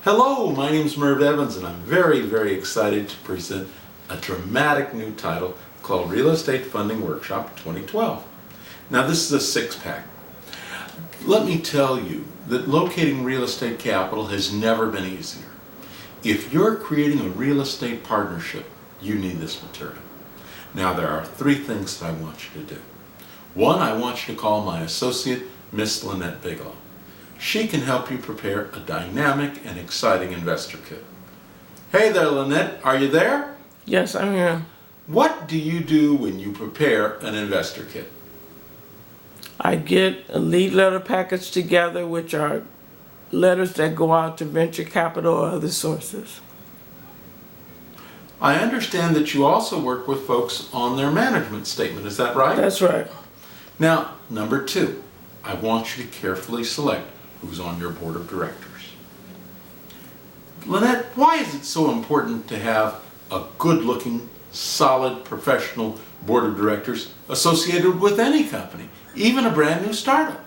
Hello, my name is Merv Evans and I'm very excited to present a dramatic new title called Real Estate Funding Workshop 2012. Now this is a six-pack. Let me tell you that locating real estate capital has never been easier. If you're creating a real estate partnership, you need this material. Now there are three things that I want you to do. One, I want you to call my associate, Miss Lynette Bigelow. She can help you prepare a dynamic and exciting investor kit. Hey there, Lynette, are you there? Yes, I'm here. What do you do when you prepare an investor kit? I get a lead letter package together, which are letters that go out to venture capital or other sources. I understand that you also work with folks on their management statement, is that right? That's right. Now, number two, I want you to carefully select who's on your board of directors. Lynette, why is it so important to have a good-looking, solid, professional board of directors associated with any company, even a brand new startup?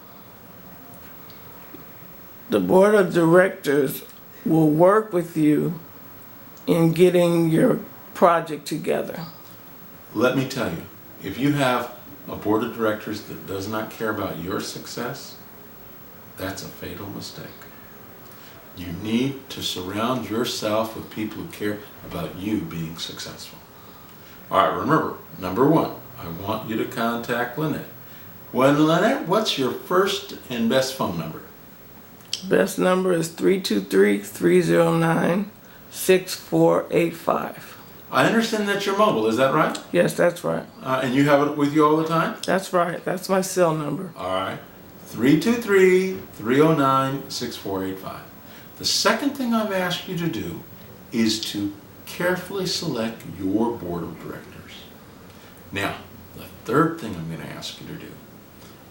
The board of directors will work with you in getting your project together. Let me tell you, if you have a board of directors that does not care about your success, that's a fatal mistake. You need to surround yourself with people who care about you being successful. All right, remember, number one, I want you to contact Lynette. Well, Lynette, what's your first and best phone number? Best number is 323-309-6485. I understand that's your mobile, is that right? Yes, that's right. And you have it with you all the time? That's right. That's my cell number. All right. 323-309-6485. The second thing I've asked you to do is to carefully select your board of directors. Now, the third thing I'm going to ask you to do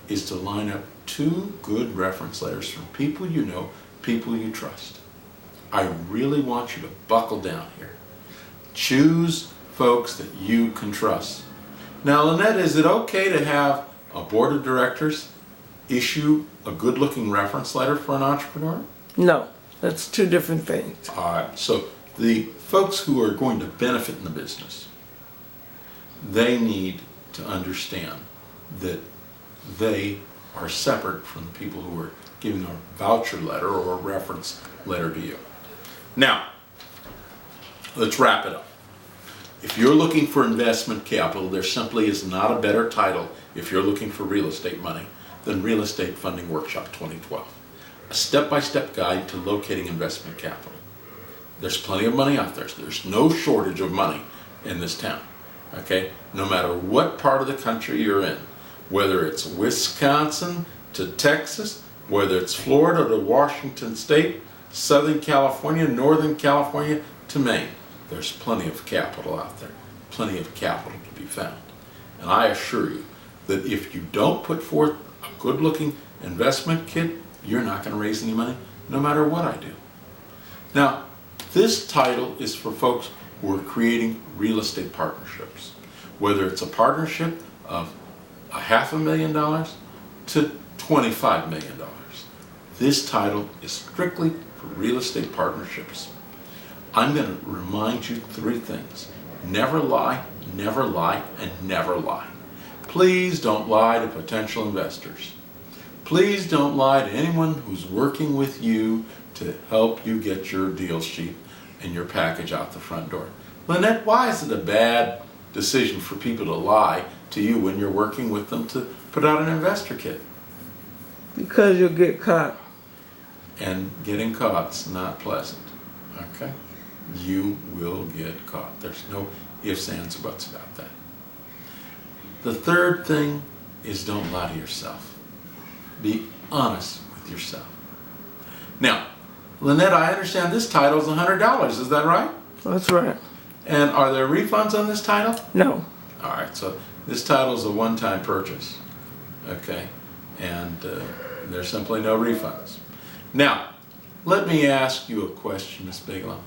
is to line up two good reference letters from people you know, people you trust. I really want you to buckle down here. Choose folks that you can trust. Now, Lynette, is it okay to have a board of directors issue a good-looking reference letter for an entrepreneur? No, that's two different things. All right, so the folks who are going to benefit in the business, they need to understand that they are separate from the people who are giving a voucher letter or a reference letter to you. Now, let's wrap it up. If you're looking for investment capital, there simply is not a better title if you're looking for real estate money than Real Estate Funding Workshop 2012. A step-by-step guide to locating investment capital. There's plenty of money out there. There's no shortage of money in this town. Okay? No matter what part of the country you're in, whether it's Wisconsin to Texas, whether it's Florida to Washington State, Southern California, Northern California to Maine, there's plenty of capital out there, plenty of capital to be found. And I assure you that if you don't put forth a good-looking investment kit, you're not going to raise any money, no matter what I do. Now, this title is for folks who are creating real estate partnerships, whether it's a partnership of $500,000 to $25 million. This title is strictly for real estate partnerships. I'm going to remind you three things. Never lie, and never lie. Please don't lie to potential investors. Please don't lie to anyone who's working with you to help you get your deal sheet and your package out the front door. Lynette, why is it a bad decision for people to lie to you when you're working with them to put out an investor kit? Because you'll get caught. And getting caught's not pleasant. Okay? You will get caught. There's no ifs, ands, or buts about that. The third thing is don't lie to yourself. Be honest with yourself. Now, Lynette, I understand this title is $100. Is that right? That's right. And are there refunds on this title? No. All right, so this title is a one-time purchase. Okay? And there's simply no refunds. Now, let me ask you a question, Ms. Bigelow.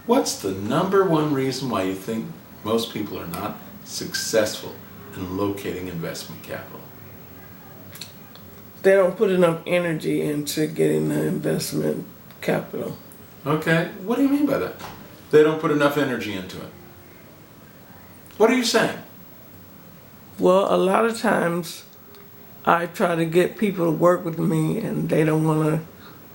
What's the number one reason why you think most people are not successful in locating investment capital? They don't put enough energy into getting the investment capital. Okay, what do you mean by that? They don't put enough energy into it. What are you saying? Well, a lot of times I try to get people to work with me and they don't want to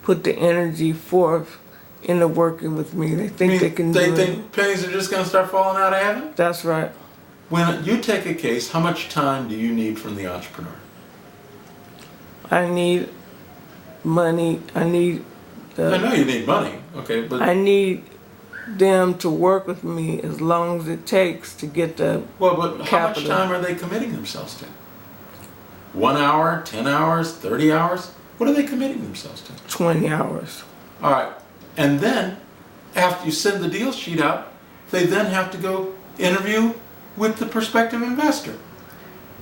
put the energy forth into working with me. They think they can They do think it. pennies are just going to start falling out of heaven? That's right. When you take a case, how much time do you need from the entrepreneur? I need money. I need I know you need money, okay, but I need them to work with me as long as it takes to get the well, but how much capital. time are they committing themselves to? 1 hour, 10 hours, 30 hours? What are they committing themselves to? 20 hours. All right, and then after you send the deal sheet out, they then have to go interview with the prospective investor.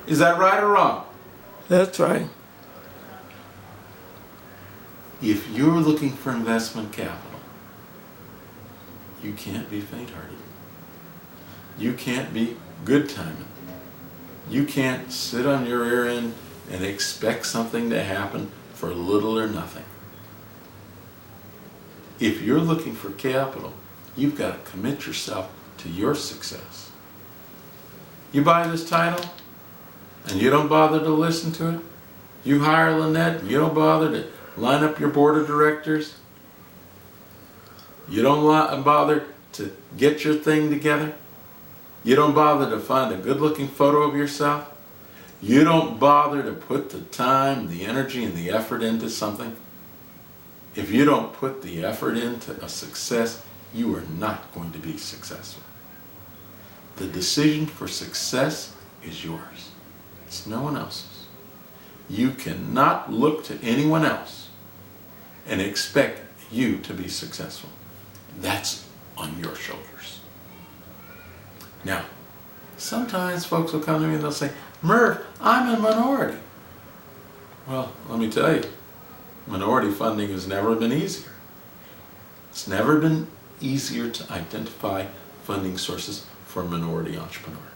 Is that right or wrong? That's right. If you're looking for investment capital, you can't be faint-hearted. You can't be good timing. You can't sit on your rear end and expect something to happen for little or nothing. If you're looking for capital, you've got to commit yourself to your success. You buy this title and you don't bother to listen to it. You hire Lynette and you don't bother to line up your board of directors. You don't bother to get your thing together. You don't bother to find a good-looking photo of yourself. You don't bother to put the time, the energy, and the effort into something. If you don't put the effort into a success, you are not going to be successful. The decision for success is yours. It's no one else's. You cannot look to anyone else and expect you to be successful. That's on your shoulders. Now, sometimes folks will come to me and they'll say, Merv, I'm a minority. Well, let me tell you, minority funding has never been easier. It's never been easier to identify funding sources for a minority entrepreneur.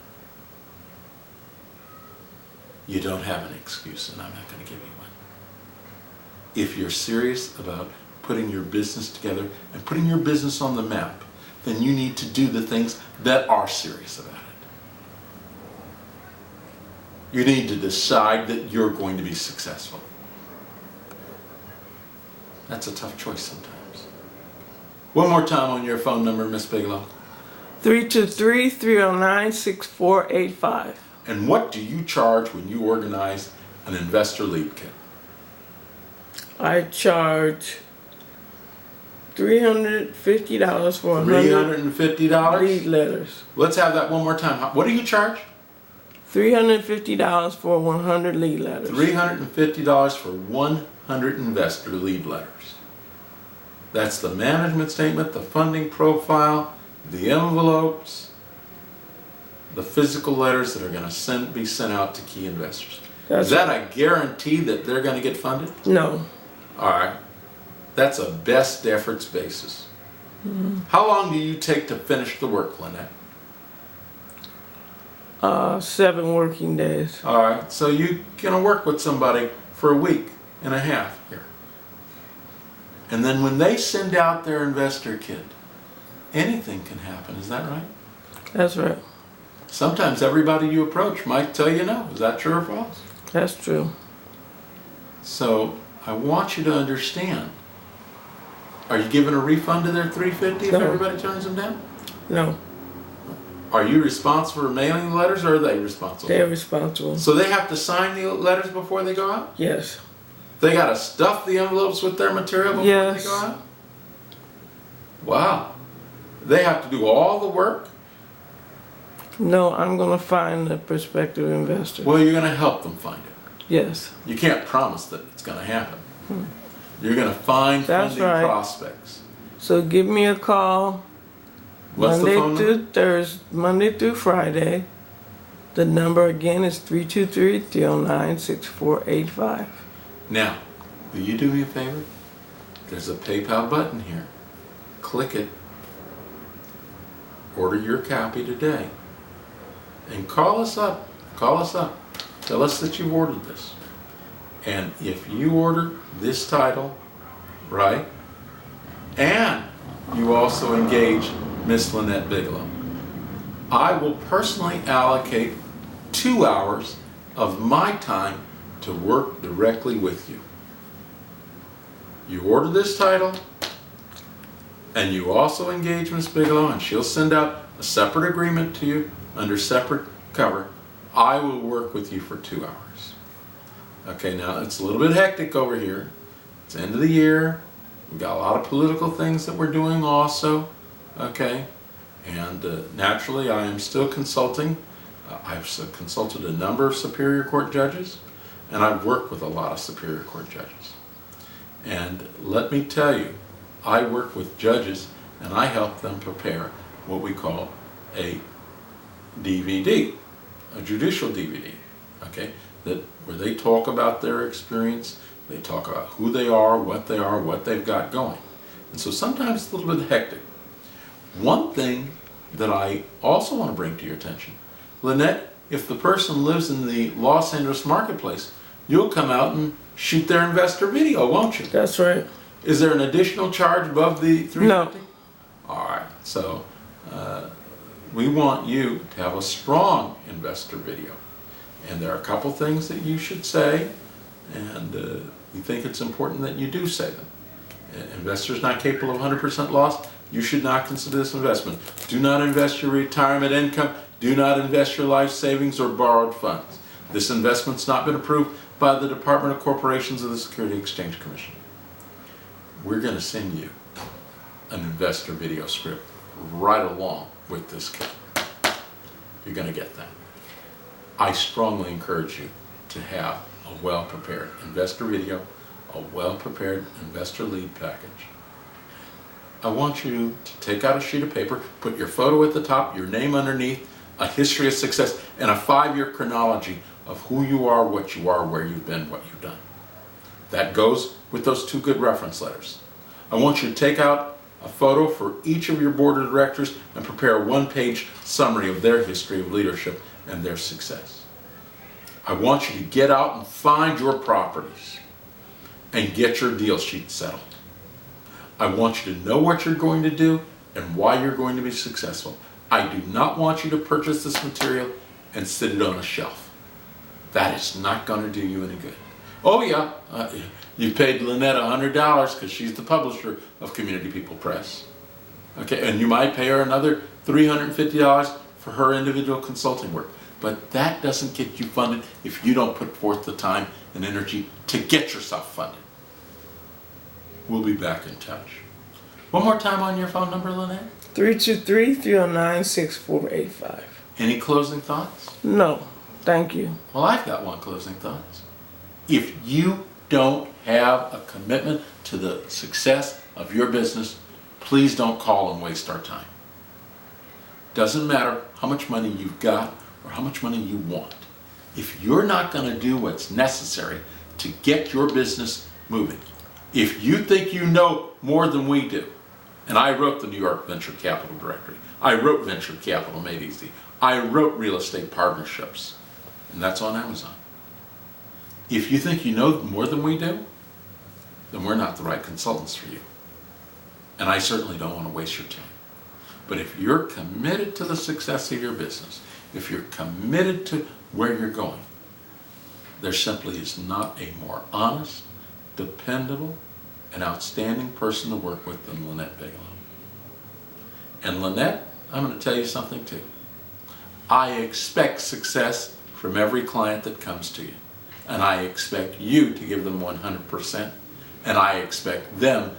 You don't have an excuse, and I'm not going to give you one. If you're serious about putting your business together and putting your business on the map, then you need to do the things that are serious about it. You need to decide that you're going to be successful. That's a tough choice sometimes. One more time on your phone number, Miss Bigelow. 323-309-6485. And what do you charge when you organize an investor lead kit? I charge $350 for 100 $350? lead letters. Let's have that one more time. What do you charge? $350 for 100 lead letters. $350 for 100 investor lead letters. That's the management statement, the funding profile, the envelopes, the physical letters that are going to be sent out to key investors. Is that a guarantee that they're going to get funded? No. All right. That's a best efforts basis. Mm-hmm. How long do you take to finish the work, Lynette? 7 working days. All right. So you're going to work with somebody for a week and a half here. And then when they send out their investor kit, anything can happen. Is that right? That's right. Sometimes everybody you approach might tell you no. Is that true or false? That's true. So I want you to understand. Are you giving a refund to their $350 if everybody turns them down? No. Are you responsible for mailing the letters, or are they responsible? They're responsible. So they have to sign the letters before they go out? Yes. They got to stuff the envelopes with their material before they go out? Wow. They have to do all the work? No, I'm going to find a prospective investor. Well, you're going to help them find it. Yes. You can't promise that it's going to happen. You're going to find funding prospects. So give me a call. What's the phone number? Monday through Friday. The number again is 323-309-6485. Now, will you do me a favor? There's a PayPal button here. Click it. Order your copy today. And call us up. Call us up. Tell us that you've ordered this. And if you order this title, right, and you also engage Miss Lynette Bigelow. I will personally allocate 2 hours of my time to work directly with you. You order this title, and you also engage Miss Bigelow, and she'll send out a separate agreement to you under separate cover. I will work with you for 2 hours. Okay, now it's a little bit hectic over here. It's the end of the year. We've got a lot of political things that we're doing also. Okay, and naturally I am still consulting. I've consulted a number of Superior Court judges, and I've worked with a lot of Superior Court judges. And let me tell you, I work with judges and I help them prepare what we call a DVD, a judicial DVD, okay, where they talk about their experience, they talk about who they are, what they've got going. And so sometimes it's a little bit hectic. One thing that I also want to bring to your attention, Lynette, if the person lives in the Los Angeles marketplace, you'll come out and shoot their investor video, won't you? That's right. Is there an additional charge above the $350? No. All right, so we want you to have a strong investor video. And there are a couple things that you should say, and we think it's important that you do say them. Investors not capable of 100% loss, you should not consider this investment. Do not invest your retirement income. Do not invest your life savings or borrowed funds. This investment's not been approved by the Department of Corporations of the Securities Exchange Commission. We're going to send you an investor video script right along with this kit. You're going to get that. I strongly encourage you to have a well-prepared investor video, a well-prepared investor lead package. I want you to take out a sheet of paper, put your photo at the top, your name underneath, a history of success, and a 5-year chronology of who you are, where you've been, what you've done. That goes with those 2 good reference letters. I want you to take out a photo for each of your board of directors and prepare a 1-page summary of their history of leadership and their success. I want you to get out and find your properties and get your deal sheet settled. I want you to know what you're going to do and why you're going to be successful. I do not want you to purchase this material and sit it on a shelf. That is not going to do you any good. Oh yeah, you paid Lynette $100 because she's the publisher of Community People Press. Okay, and you might pay her another $350 for her individual consulting work. But that doesn't get you funded if you don't put forth the time and energy to get yourself funded. We'll be back in touch. One more time on your phone number, Lynette? 323-309-6485. Any closing thoughts? No, thank you. Well, I've got one closing thought. If you don't have a commitment to the success of your business, please don't call and waste our time. Doesn't matter how much money you've got or how much money you want. If you're not going to do what's necessary to get your business moving, if you think you know more than we do, and I wrote the New York Venture Capital Directory, I wrote Venture Capital Made Easy, I wrote Real Estate Partnerships, and that's on Amazon. If you think you know more than we do, then we're not the right consultants for you. And I certainly don't want to waste your time. But if you're committed to the success of your business, if you're committed to where you're going, there simply is not a more honest, dependable, and outstanding person to work with than Lynette Bigelow. And Lynette, I'm going to tell you something too. I expect success from every client that comes to you. And I expect you to give them 100%, and I expect them